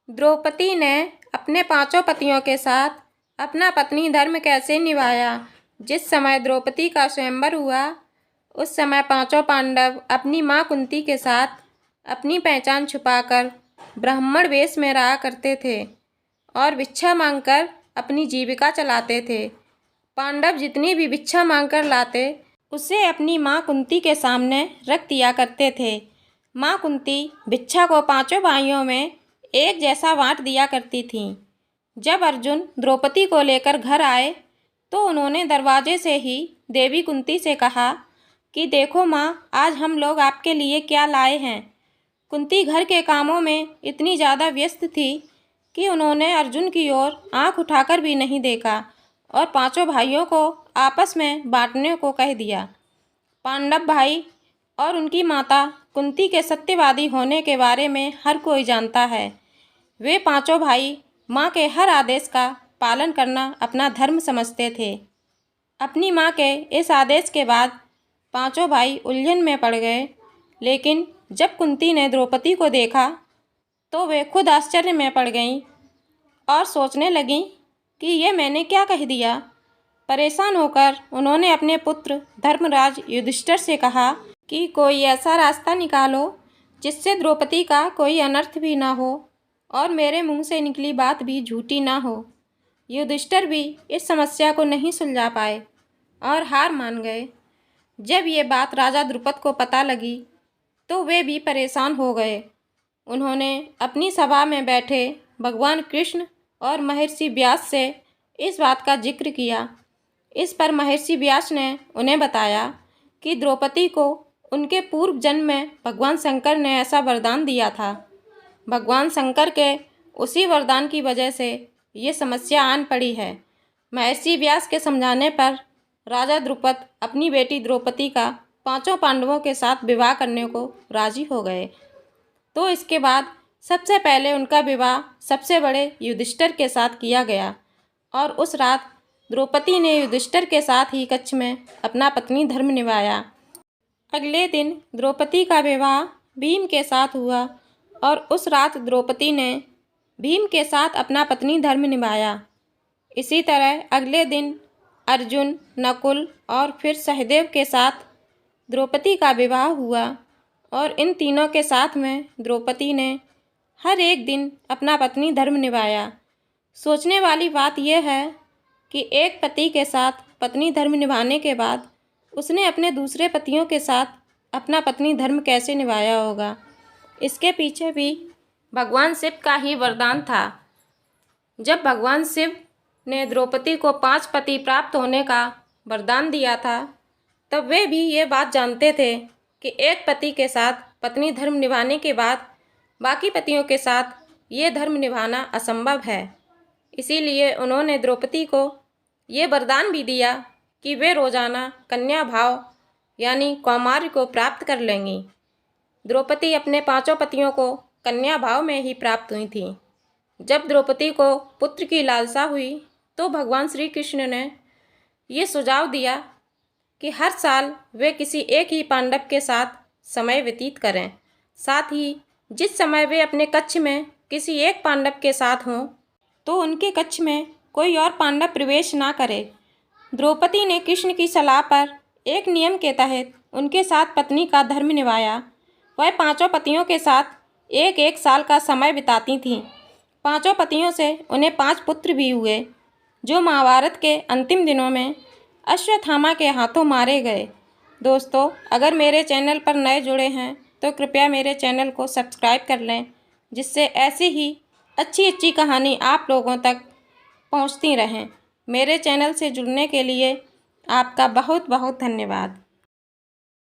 द्रौपदी ने अपने पांचों पतियों के साथ अपना पत्नी धर्म कैसे निभाया। जिस समय द्रौपदी का स्वयंवर हुआ उस समय पांचों पांडव अपनी मां कुंती के साथ अपनी पहचान छुपाकर ब्राह्मण वेश में रहा करते थे और भिक्षा मांगकर अपनी जीविका चलाते थे। पांडव जितनी भी भिक्षा मांगकर लाते उसे अपनी मां कुंती के सामने रख दिया करते थे। मां कुंती भिक्षा को पांचों भाइयों में एक जैसा बांट दिया करती थीं। जब अर्जुन द्रौपदी को लेकर घर आए तो उन्होंने दरवाजे से ही देवी कुंती से कहा कि देखो माँ, आज हम लोग आपके लिए क्या लाए हैं। कुंती घर के कामों में इतनी ज़्यादा व्यस्त थी कि उन्होंने अर्जुन की ओर आंख उठाकर भी नहीं देखा और पांचों भाइयों को आपस में बांटने को कह दिया। पांडव भाई और उनकी माता कुंती के सत्यवादी होने के बारे में हर कोई जानता है। वे पांचों भाई माँ के हर आदेश का पालन करना अपना धर्म समझते थे। अपनी माँ के इस आदेश के बाद पांचों भाई उलझन में पड़ गए, लेकिन जब कुंती ने द्रौपदी को देखा तो वे खुद आश्चर्य में पड़ गईं और सोचने लगीं कि ये मैंने क्या कह दिया। परेशान होकर उन्होंने अपने पुत्र धर्मराज युधिष्ठिर से कहा कि कोई ऐसा रास्ता निकालो जिससे द्रौपदी का कोई अनर्थ भी ना हो और मेरे मुंह से निकली बात भी झूठी ना हो। युधिष्ठिर भी इस समस्या को नहीं सुलझा पाए और हार मान गए। जब ये बात राजा द्रुपद को पता लगी तो वे भी परेशान हो गए। उन्होंने अपनी सभा में बैठे भगवान कृष्ण और महर्षि व्यास से इस बात का जिक्र किया। इस पर महर्षि व्यास ने उन्हें बताया कि द्रौपदी को उनके पूर्व जन्म में भगवान शंकर ने ऐसा वरदान दिया था। भगवान शंकर के उसी वरदान की वजह से ये समस्या आन पड़ी है। महर्षि व्यास के समझाने पर राजा द्रुपद अपनी बेटी द्रौपदी का पांचों पांडवों के साथ विवाह करने को राजी हो गए। तो इसके बाद सबसे पहले उनका विवाह सबसे बड़े युधिष्ठिर के साथ किया गया और उस रात द्रौपदी ने युधिष्ठिर के साथ ही कक्ष में अपना पत्नी धर्म निभाया। अगले दिन द्रौपदी का विवाह भीम के साथ हुआ और उस रात द्रौपदी ने भीम के साथ अपना पत्नी धर्म निभाया। इसी तरह अगले दिन अर्जुन, नकुल और फिर सहदेव के साथ द्रौपदी का विवाह हुआ और इन तीनों के साथ में द्रौपदी ने हर एक दिन अपना पत्नी धर्म निभाया। सोचने वाली बात यह है कि एक पति के साथ पत्नी धर्म निभाने के बाद उसने अपने दूसरे पतियों के साथ अपना पत्नी धर्म कैसे निभाया होगा। इसके पीछे भी भगवान शिव का ही वरदान था। जब भगवान शिव ने द्रौपदी को 5 पति प्राप्त होने का वरदान दिया था तब वे भी ये बात जानते थे कि एक पति के साथ पत्नी धर्म निभाने के बाद बाकी पतियों के साथ ये धर्म निभाना असंभव है। इसीलिए उन्होंने द्रौपदी को ये वरदान भी दिया कि वे रोजाना कन्या भाव यानी कौमार्य को प्राप्त कर लेंगी। द्रौपदी अपने पांचों पतियों को कन्या भाव में ही प्राप्त हुई थी। जब द्रौपदी को पुत्र की लालसा हुई तो भगवान श्री कृष्ण ने ये सुझाव दिया कि हर साल वे किसी एक ही पांडव के साथ समय व्यतीत करें। साथ ही जिस समय वे अपने कक्ष में किसी एक पांडव के साथ हों तो उनके कक्ष में कोई और पांडव प्रवेश ना करे। द्रौपदी ने कृष्ण की सलाह पर एक नियम के तहत उनके साथ पत्नी का धर्म निभाया। वह पांचों पतियों के साथ एक एक साल का समय बिताती थीं। पांचों पतियों से उन्हें 5 पुत्र भी हुए जो महाभारत के अंतिम दिनों में अश्वत्थामा के हाथों मारे गए। दोस्तों, अगर मेरे चैनल पर नए जुड़े हैं तो कृपया मेरे चैनल को सब्सक्राइब कर लें, जिससे ऐसी ही अच्छी कहानी आप लोगों तक पहुंचती रहें। मेरे चैनल से जुड़ने के लिए आपका बहुत बहुत धन्यवाद।